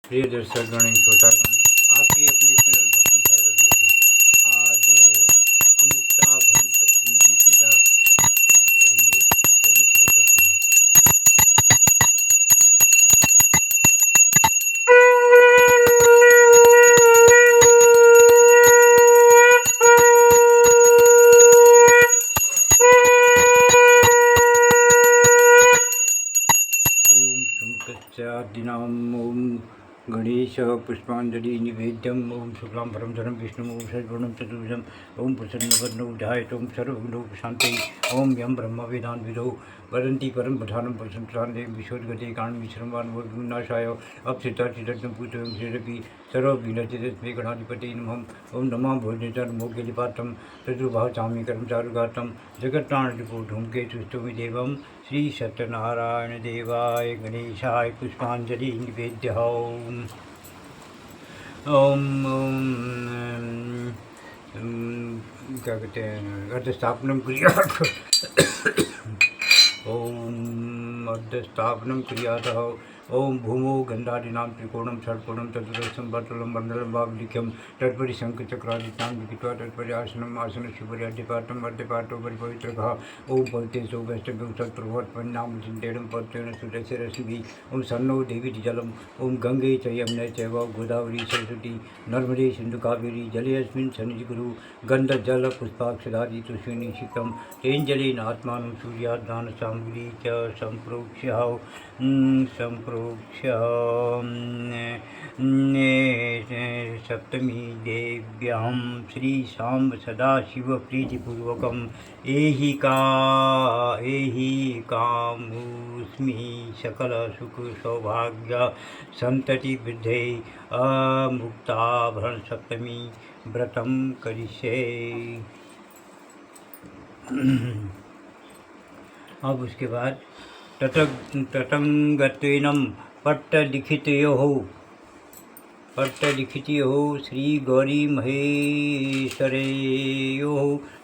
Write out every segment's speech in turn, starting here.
प्रिय दर्शक गण श्रोतागण, आपके अपने चैनल भक्ति सागर में आज अमुक्ता भरण सप्तमी की पूजा करेंगे। चलिए शुरू करते हैं। ओम शंकरादिनाम ओम गणेश पुष्पांजलि निवेद्यम ओम शुक्लां परमधरम विष्णु ओम षड्वर्णं चतुर्भुजं ओम प्रसन्नवदनौ ध्यायेत् ओम सर्वविघ्नोपशान्त्यै ओम यं ब्रह्म वेदान् विदो वदन्ति परम प्रधानं प्रसन्नान्दे विश्वोद्गते कारणविश्रमवान् विघ्ननाशाय अप्सिताचिदग्नं पूजयं श्रीरपि सर्वविघ्नचिदस्मै गणाधिपते नमः। ओम नमः भोजनेतर्मोग्यलिपात्रं चतुर्भावचामि कर्मचारुगात्रं जगत्प्राणरिपो धूमकेतुस्तुमि देवं श्री सत्यनारायण देवाय गणेशाय पुष्पांजलि निवेद्य। ओम ओम क्या कहते हैं अर्धस्थापनम क्रिया ओम अर्धस्थापनम क्रियातः ओम भूमो गंधादीनां त्रिकोणं षट्कोणं चतुर्दशं वर्तुलं मण्डलं बाहुलिख्यं तत्परि शङ्खचक्रादित्यां लिखित्वा तत्परि आसनम् आसनस्योपरि अर्ध्यपाटोपरि पवित्रकः ओम पवित्रेषु वैष्णव्यं सत्प्रभवत्पन्नाम चिन्तेनं पवित्रेण सुदस्य रश्मिभिः ओम सन्नो देवी जलम् ओम गंगे च यमुने चैव गोदावरी सरस्वती नर्मदे सिन्धु कावेरी जलेऽस्मिन् सन्निधिकुरु गन्धजल पुष्पाक्षरादि तुष्णीनिक्षिप्तं तेन जलेन आत्मानं सूर्याद्दानसामग्री च सम्प्रोक्ष्य सप्तमी देव्यां श्री सांब सदाशिव प्रीतिपूर्वकम् एहि कामुस्मि सकल सुख सौभाग्य संतति वृद्धे अमुक्ताभरण सप्तमी व्रतं करिष्ये। अब उसके बाद तटंगत्वेनं पट्टलिखितयोः श्री गौरी महेश्वरयोः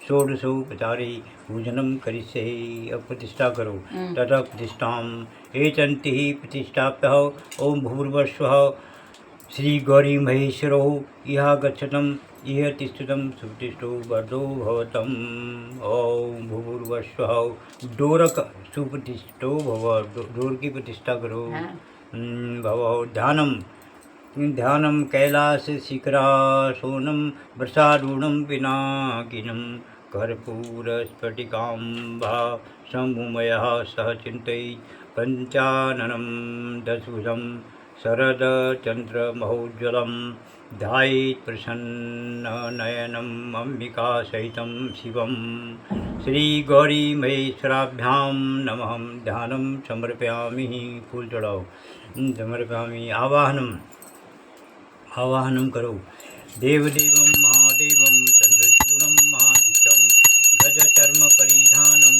षोडशोपचारे पूजनं करिष्ये। अब प्रतिष्ठा करो। तथा प्रतिष्ठां एचन्ति प्रतिष्ठाप्यः ओम भूर्भुवस्सुः श्री गौरी महेश्वरौ इह गच्छतं इह तिष्ठतं सुप्रतिष्ठो वर्धो भवतम्। ओम भूर्भुवस्सुः डोरक सुप्रतिष्ठो भव। डोर की प्रतिष्ठा करो। भव ध्यानं कैलास शिखरासोनं वृषारूढं पिनाकिनं कर्पूरस्फटिकाम्बा शम्भुमयः सह चिन्तयि पञ्चाननं दशभुजं शरदचन्द्रमहोज्ज्वलं ध्यायेत् प्रसन्ननयनम् अम्बिकासहितं शिवं श्रीगौरीमहेश्वराभ्यां नमः। ध्यानं समर्पयामि। फूल चढ़ाओ। समर्पयामि। आवाहनं करो। देवदेवं महादेवं चन्द्रचूडं महादित्यं गजचर्मपरिधानं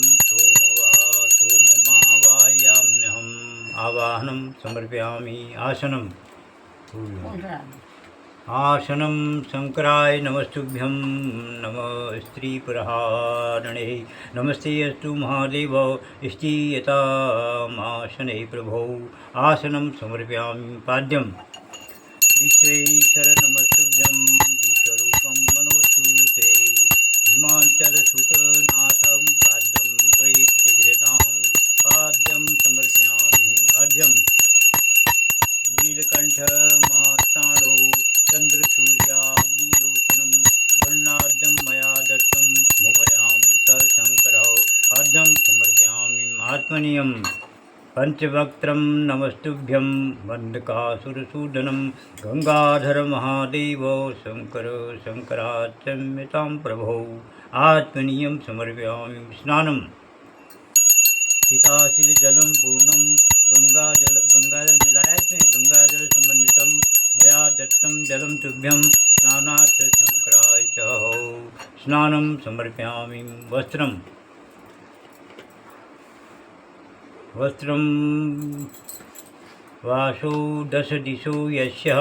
सोममावाहयाम्यहम्। आवाहनं समर्पयामि। आसनं शंकराय नमस्तुभ्यं नमः स्त्रीपुरहारणे नमस्ते अस्तु महादेव स्त्रीयतामासने प्रभो। आसनं समर्पयामि। पाद्यं विश्वेश्वर नमस्तुभ्यं विश्वरूपं मनोऽस्तु ते हिमाचलसुतनाथं पाद्यं वै प्रतिगृहतां पाद्यं समर्पयामि। अर्घ्यं नीलकण्ठ महास्ताणो चन्द्रसूर्याग्निलोचनं वर्णार्धं मया दत्तं भूमयां स शङ्करौ अर्घ्यं समर्पयामि। आत्मनीयं पंचवक्त्रं नमस्तुभ्यं वन्दकासुरसूदनं गंगाधर महादेव शंकर शंकराच्यम्यतां प्रभो। आत्मनीयं समर्पयामि। स्नानं सीताशिलजलं पूर्णं गंगाजल मिलाया इसमें गंगाजल समन्वितं मया दत्तं जलं तुभ्यं स्नानार्थ शंकराय च हो। स्नानं समर्पयामि। वस्त्रं वासो दश दिशो यस्य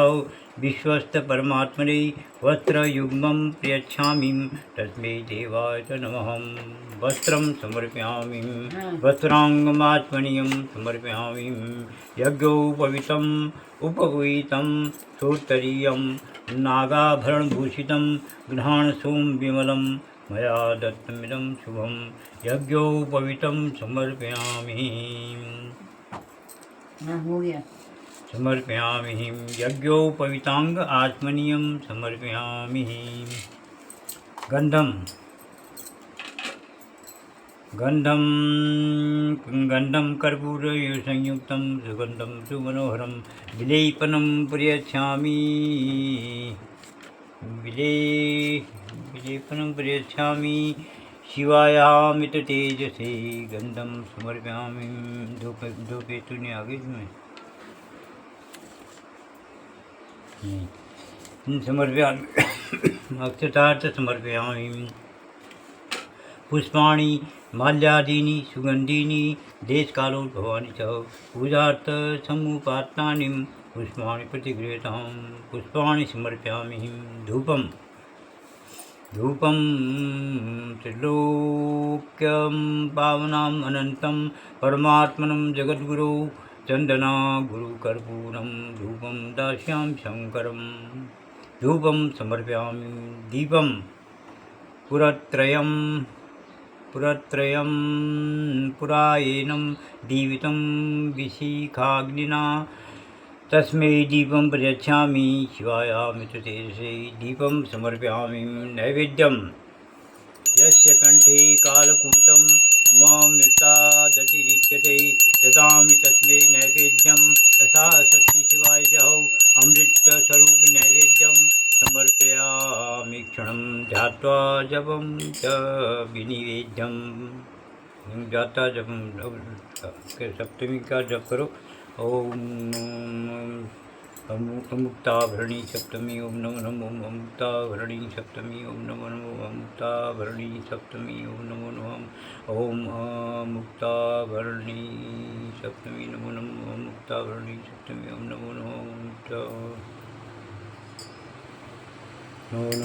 विश्वस्त परमात्मने वस्त्रयुग्मं प्रयच्छामि तस्मै देवाय च नमः। वस्त्रं समर्पयामि वस्त्राङ्गमात्मनीयं समर्पयामि। यज्ञोपवीतम् उपवीतं सोत्तरीयं नागाभरणभूषितं गृहाण सोमविमलं मया दत्तमिदं शुभं। यज्ञोपवीतं समर्पयामि हो गया। समर्पयामि। यज्ञोपवीतांग आत्मनीयं समर्पयामि। गंधम गंधम गंधम कर्पूरसंयुक्तं सुगंधं सुमनोहरं विलेपनं प्रयच्छामि। विलेपनं प्रयच्छामि शिवायामित तेजसे गंधं समर्पयामि। धूपे तूने आगे में समर्पयामि। अक्षतार्थ समर्पयामि। पुष्पाणि माल्यादीनि सुगंधीनि देशकालोद्भवानि च पूजार्थ समुपात्तानि पुष्पाणि प्रतिगृहीतां पुष्पाणि समर्पयामि। धूपं धूपं त्रिलोक्यं पावनम् अनन्तं परमात्मनं जगद्गुरो चन्दना गुरुकर्पूरं धूपं दास्यामि शङ्करं। धूपं समर्पयामि। दीपं पुरत्रयं पुरायेनं दीवितं विशिखाग्निना तस्मै दीपं प्रयच्छामि शिवायामित तेजसे दीपं समर्पयामि। नैवेद्यं यस्य कंठे कालकूटं ममृतादतिरिच्यते ददामि तस्मै नैवेद्यं यथाशक्ति शिवाय जहौ अमृतस्वरूप नैवेद्यं समर्पयामि। क्षणं ध्यात्वा जपं च विनिवेद्यं जाता जपं सप्तमी का जप करो। ओम अमुक्ताभरणी सप्तमी ओम नमो नमो अमुक्ताभरणी सप्तमी ओम नमो नमो अमुक्ताभरणी सप्तमी ओम नमो नमो ओम अमुक्ताभरणी सप्तमी नमो नमो अमुक्ताभरणी सप्तमी ओम नमो नमो ओम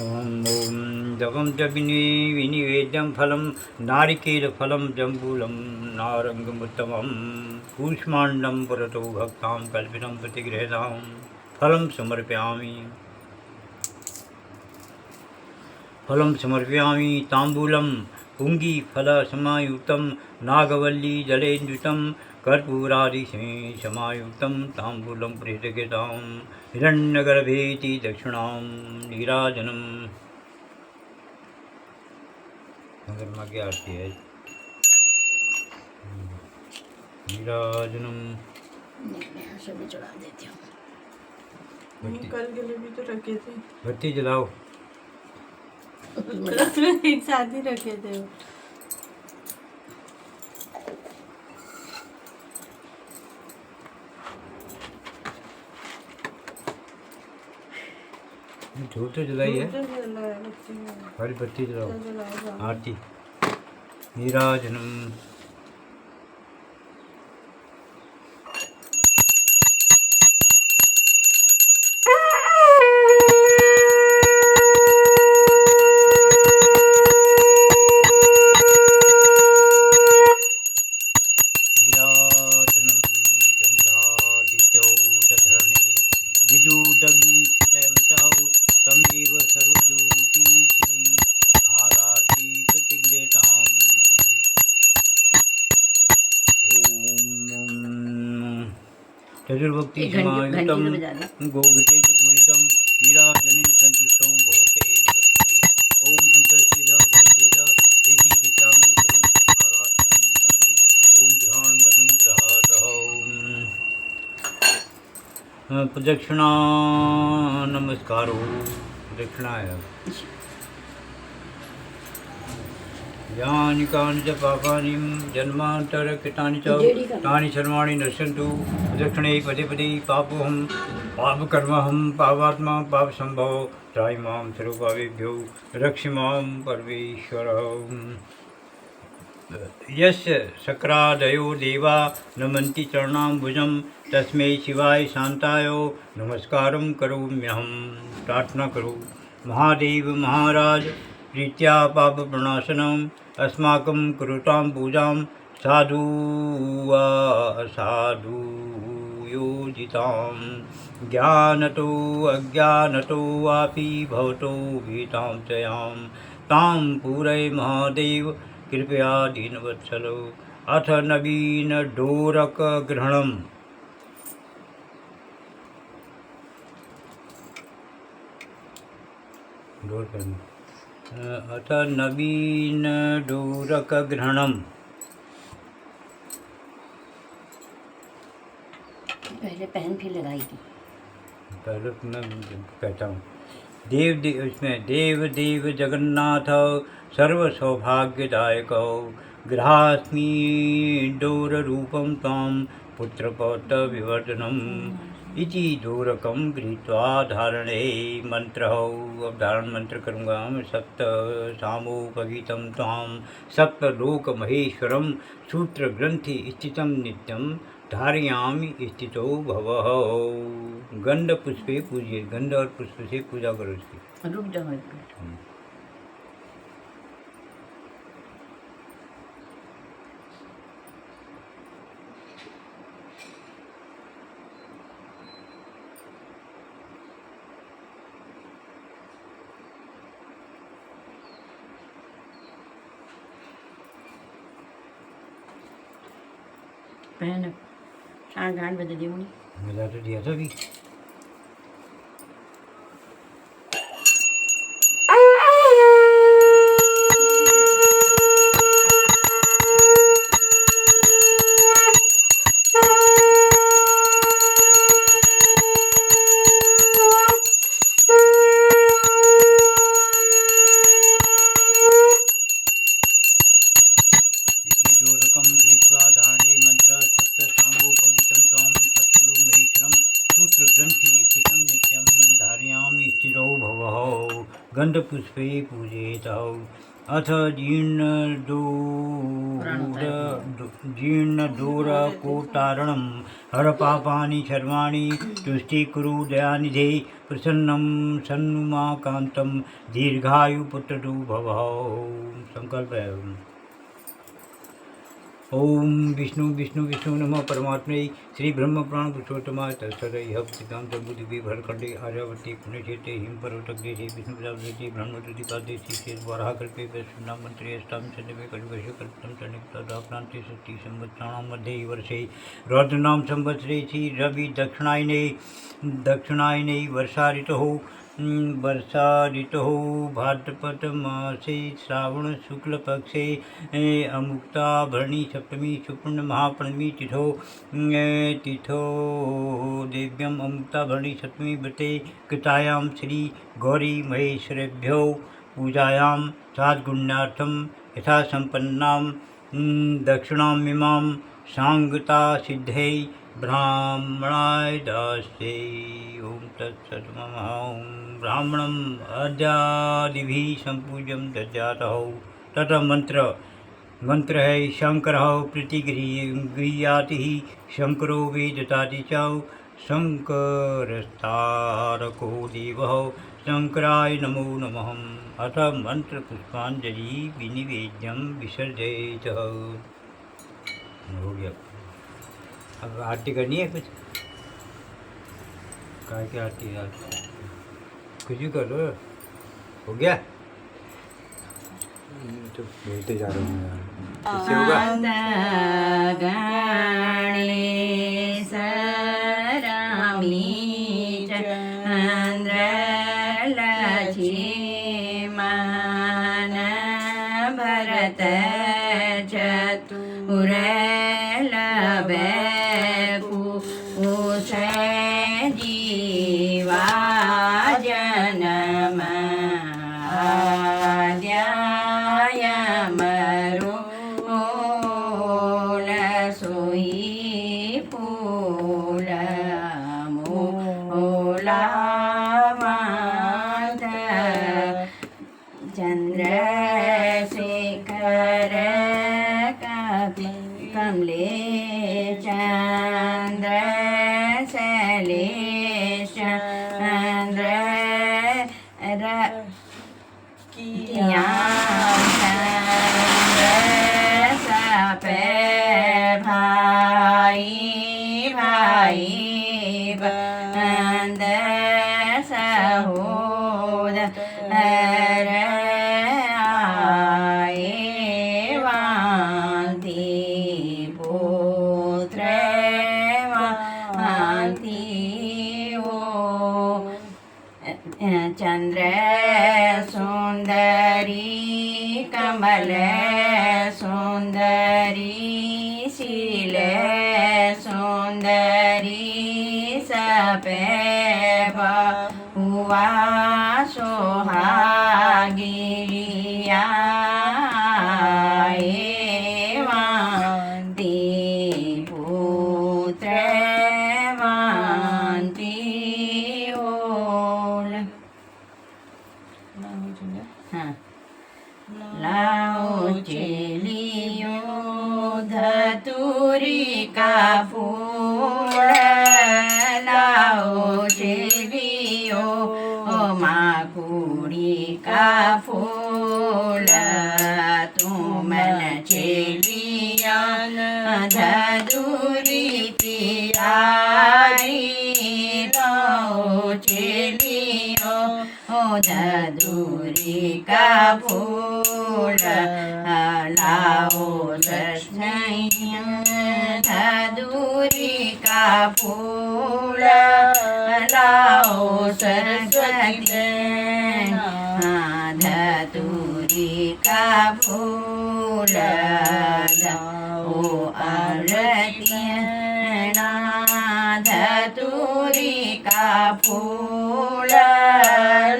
जपं च विनिवेद्यं फलं नारिकेलफलं जम्बूलं नारङ्गमुत्तमं कूष्माण्डं पुरतो भक्तां कल्पितं प्रतिगृहीतां फलं समर्पयामि। फलं समर्पयामि। ताम्बूलं पुङ्गिफलसमायुक्तं नागवल्ली जलेन्द्रितं कर्पूरादिसमायुक्तं ताम्बूलं प्रतिगृहीतां हिरण्यगर्भेति दक्षिणां नीराजनम्। चंद्रमा की आरती है। नीराजनम सभी चढ़ा देती हूँ। कल के लिए भी तो रखे थे। बत्ती जलाओ। एक साथ ही रखे थे। धूप तो जलाई है। बच्चे हरी बत्ती जलाओ। जलाओ। आरती नीराजनम। नीराजनम चंद्रादित्यौ च धरणी विजुडग्नि चितैवचौ तमेव सर्वज्योतिषि आराति प्रतिगृहीताम्। चतुर्भक्ति समायुक्तं गोघटे च पूरितं नीराजनेन सन्तुष्टौ भवते जगद्पति। ओम अन्तस्तेज भयतेज एकीकृतामृतं आराधनं दम्भे ओम ध्यान वदनुग्रहातः। प्रदक्षिणा नमस्कारो प्रदक्षिणाय। यानि कानि च पापानि जन्मान्तरकृतानि च तानि सर्वाणि नश्यन्तु प्रदक्षिणे पदे पदे पापोऽहं पापकर्महं पापात्मा पापसम्भव त्राहि मां सर्वपापेभ्यो रक्ष मां परमेश्वरः। यस्य शक्रादयो देवा नमन्ति चरणाम्बुजं तस्मै शिवाय शांताय नमस्कारं करोम्यहं। प्रार्थना करो। महादेव महाराज प्रीत्या पापप्रणाशनम् अस्माकं कुरुतां पूजां साधु वा असाधु योजितां ज्ञानतो अज्ञानतो वापि भवतो भीतां तयां तां पूरय महादेव कृपया दीनवत्सलो। अथ नवीन डोरक ग्रहणम्। अथ नवीन डोरक ग्रहणम्। पहले पहन फिर लगाई थी। पहले मैं कहता हूँ इसमें देव देव जगन्नाथ सर्व सौभाग्यदायक गृहास्मि डोर रूपं तां पुत्रपौत्र विवर्धनम् इति डोरकं गृहीत्वा धारणे मंत्र हो। अब धारण मंत्र करूँगा। सप्त सामोपगीतं तां सप्तलोक महेश्वरं सूत्र ग्रंथि स्थितं नित्यं धारयामि स्थितो भवः। गंध पुष्पे पूजिए। गंध और पुष्प से पूजा करो इसकी। रुक जाओ एक मिनट। पहन 8 बजे दी होनी। मिला तो दिया था अभी। डोरकं गृहीत्वा धारणे मंत्र सप्तसामोपगीतं त्वं सप्तलोक महेश्वरं सूत्रग्रन्थि स्थितं नित्यं धारयामि स्थिरो भवः। गन्धपुष्पे पूजयेत। अथ जीर्णदोरकोट्टारणं हरपापानि सर्वाणि तुष्टीकुरु दयानिधे प्रसन्नं सन्नुमाकान्तं दीर्घायुपुत्रतो भवः। संकल्प है। ओम विष्णु विष्णु विष्णु नमः परमात्मे श्री ब्रह्म प्राण पुरुषोत्तमाय तत्सदय हब्दितां जम्बुद्वीपे भरखंडे आर्यावर्ती पुण्यक्षेत्रे हिमपर्वतग्रेशे विष्णुप्रजापति ब्रह्मज्योतिपादे श्री वराहकल्पे वैष्णव मंत्रे अष्टाम चंद्रमे कलिवर्षे कल्पितं चण्डिकाक्रान्ते षष्ठी संवत्सराणां मध्ये वर्षे रौद्रनाम संवत्सरे श्री रवि दक्षिणायने वर्षा ऋतुः भाद्रपद मासे श्रावण शुक्ल पक्षे अमुक्ता भरणी सप्तमी सुपर्ण महापणमी तिथो देव्यम अमुक्ता भरणी सप्तमी व्रते कृतायां श्री गौरी महेश्वरेभ्यो पूजायां साद्गुण्यार्थं यथा संपन्नां दक्षिणामिमां सांगता सिद्धै ब्राह्मणाय दास्ये। ओम तत्सत्। ओम ब्राह्मणम् आद्यादिभिः संपूज्यं दद्यातः। तथा मंत्र है शंकर प्रतिगृह्याति शंकरो वेदताति च शंकरस्तारको देवः शंकराय नमो नमः। अथ मंत्र पुष्पांजलि विनिवेद्यं विसर्जयेत। हो गया। अब आरती करनी है कुछ? काय की आरती यार? कुछ भी करो। हो गया? तो बोलते जा रहा हूँ यार। इससे होगा? गणेश रामी चन्द्रलक्ष्मण भरत चतुर्लभकुश जीवा जनम चंद्रशेखर कमले चंद्र चंद्र किया चंद्र सपे भाई भाई बंद सहोदर आए वांति पुत्र वांति ओ चंद्र सुंदरी कमल सुंदरी शील सुंदरी सपे हुआ सोहागिरिया वांति पुत्र वांति ओल हाँ लाओ चेलियो धतूरी का फूल लाओ चेलियो माकुड़ी का फूल तुमन चेलिया धतूरी प्यारी लाओ चेलियो धतूरी का फूल लाओ सस्नैया धतूरी का फूल लाओ सरस्वती धतूरी का फूल लाओ आरतिया धतूरी का फूल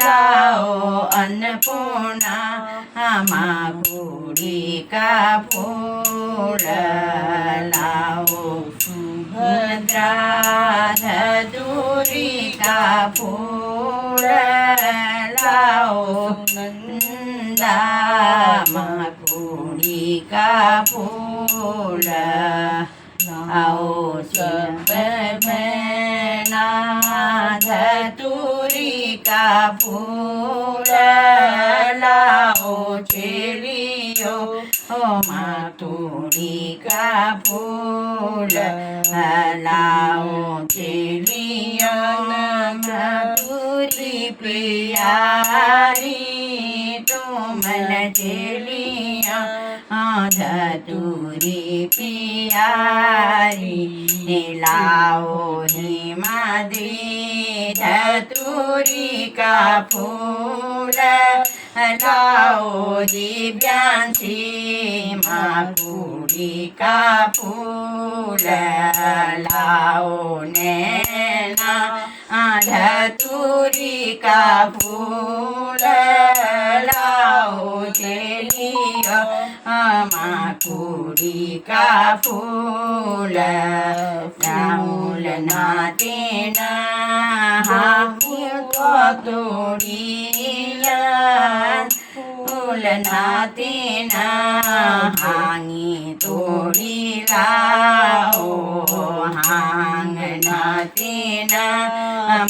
लाओ अन्नपूर्णा माकुड़ी का फूल लाओ सुभद्रा धतूरी का फूल लाओ नंदा माकुड़ी का फूल लाओ सबना धतूरी का फूल लाओ चेलियो मातुड़ी का फूल लाओ चेलियो मातुरी प्यारी तुमन चेलिया धतूरी प्यारी लाओ हिमाद्री धतूरी का फूल लाओ दिव्यांशी माकुड़ी का फूल लाओ नैना धतूरी का फूल लाओ चेलिया माकुड़ी का फूल राहुल नातेना तोड़िया फूल नातेना हांगी तोड़ी लाओ हांग नातेना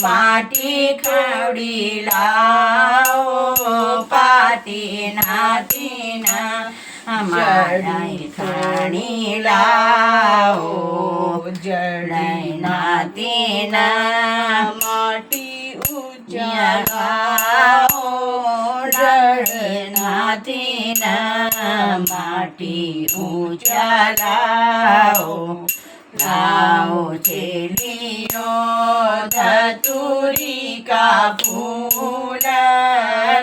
माटी खड़ी लाओ पाती नातेना जड़ाई खानी लाओ जड़ाई नातेना माटी उजालाओ जड़े नातेना माटी उजालाओ लाओ चेलियो धतूरी का फूल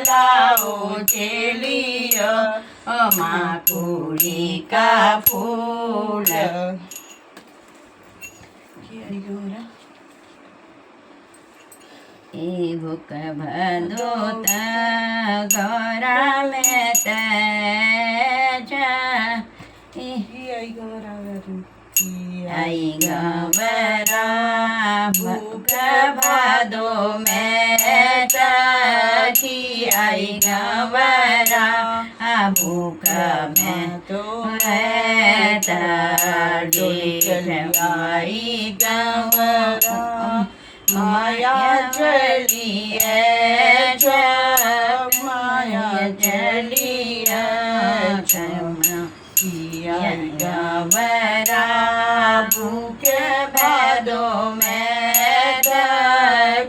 लाओ चेलियो माकुड़ी का फूल भूख भदोत गौरा में आई गवरा भूख भादो में की आई गवरा भूख में तो आई गवरा માયા ચલીએ છે માયા ચલીએ છે ગવરા ભૂખ ભાદો મેં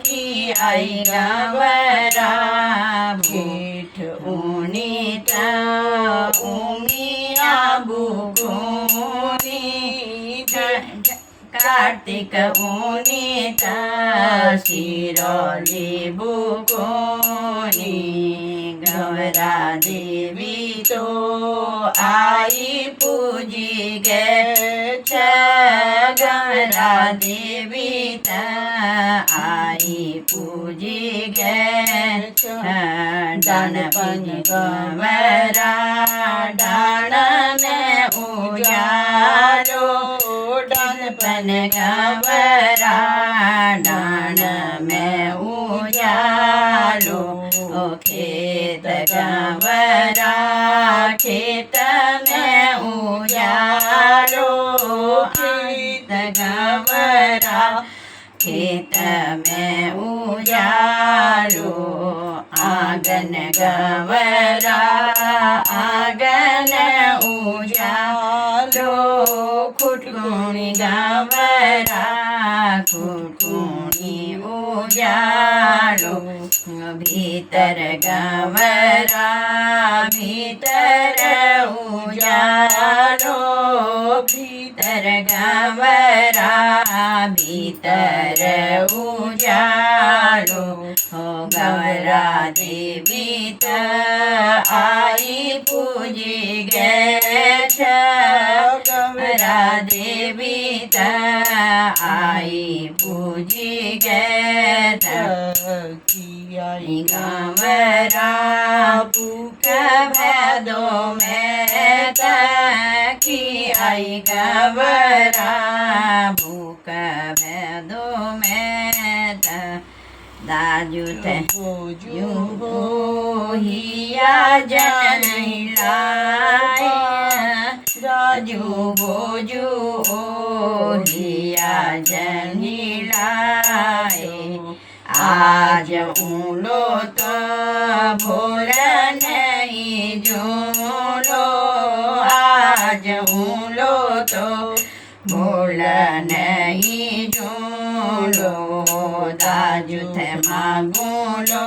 કી આઈ ગવરા ભેઠ ઊની ઊની આબુ કાર્તિક ઊની શિરોલી બુકોની ગવરા દેવી તો આઈ પૂજી ગે છે ગવરા દેવી આઈ પૂજી ગે છે ડાનપન ગવરા ડાણ મેં ઉજાલો ડાનપન ગવરા ડાણ મેં ઉજાલો ખેત ગવરા ખેત મેં ઉજાલો ખેત ગવરા ખેત મેં ઉજાલો આંગન ગવરા આંગન ઉજાલો ખુટકુણી ગવરા ખુટકુણી ઉજાલો ભીતર ગવરા ભીતર ઉજાલો ભીતર ગવરા ભીતર ઉજાલો ગવરા દેવી આઈ પૂજી ગે છે ગવરા દેવી આઈ પૂજી ગે છે ગવરા ભૂખ ભેદો મેં કી આઈ ગવરા ભૂખ ભેદો મેં દાજુ તે હિયા જન લાય રાજુ બોજુ હિયા જન લાય આજ ઊંડો તો ભોર નહીં જૂલો આજ ઊંડો તો ભોળ નહીં જૂલો દાજુ થે માગુલો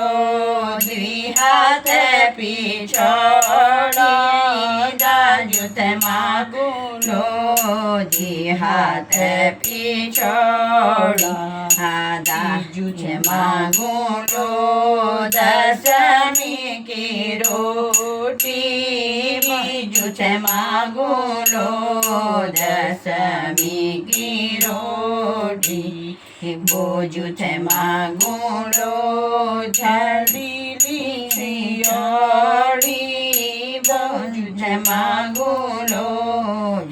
દ્વિહાથ પીછોડી દાજુ થે માગુલો દ્વિહાથ પીછોડી દાજુ થે માગુલો દસમી કી રોટી બીજુ છે માગુલો દસમી કી રોટી બોજુ છે માગુલો ઝાડીલી શિયોળી બોજુ છે માગુલો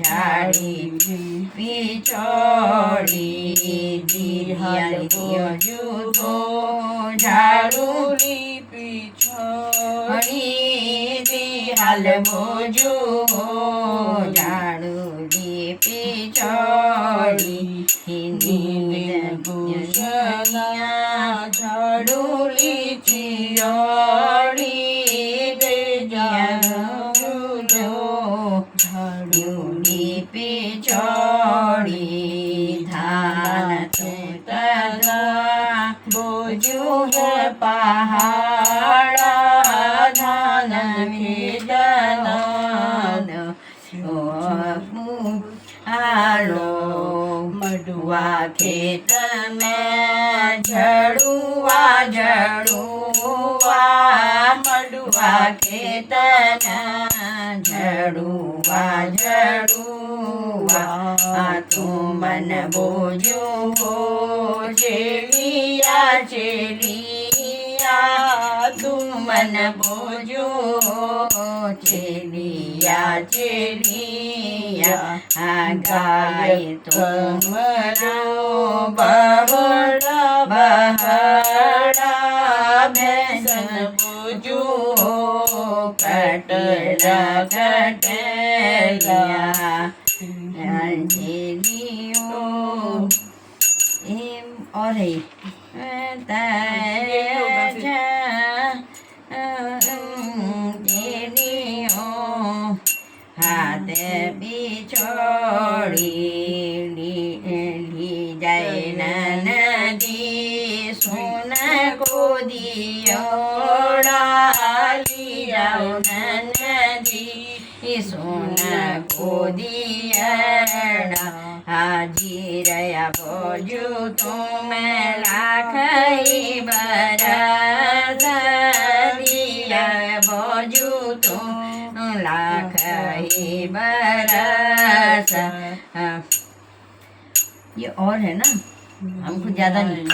ઝાડી પીછોડી દિહારી જુદો ઝાડુલી પીછોડી દિહાલ બોજુ ઝાડુલી પીછોડી ઝાડુલી ચિયોડી ઝાડુલી પીછોડી ધાન તદા બોજુ હે પહાડા ધાન ખેદન આલો મડુઆ ખેત મેં ઝડુઆ ઝડુઆ મડુઆ ખેત ઝડુઆ ઝડુઆ તું મન બોજુ ચેલિયા ચેલિયા તું મન બોજુ ચેલિયા ચેલિયા ગાય તુમરો બહડા બહડા ભેંસન બોજુ કટલા કટલિયા અંજલિયો એમ ઓરે હાથ બિછોડી લી જાય નદી સોના કોદિયોડાલી જાઓ નદી સોના કોદિયાડા હાજી રહ્યા બોજુ તુમે લાખઈ બરસ દિયા बोजू तुम लाख ही बरस। ये और है ना, हमको ज्यादा नहीं।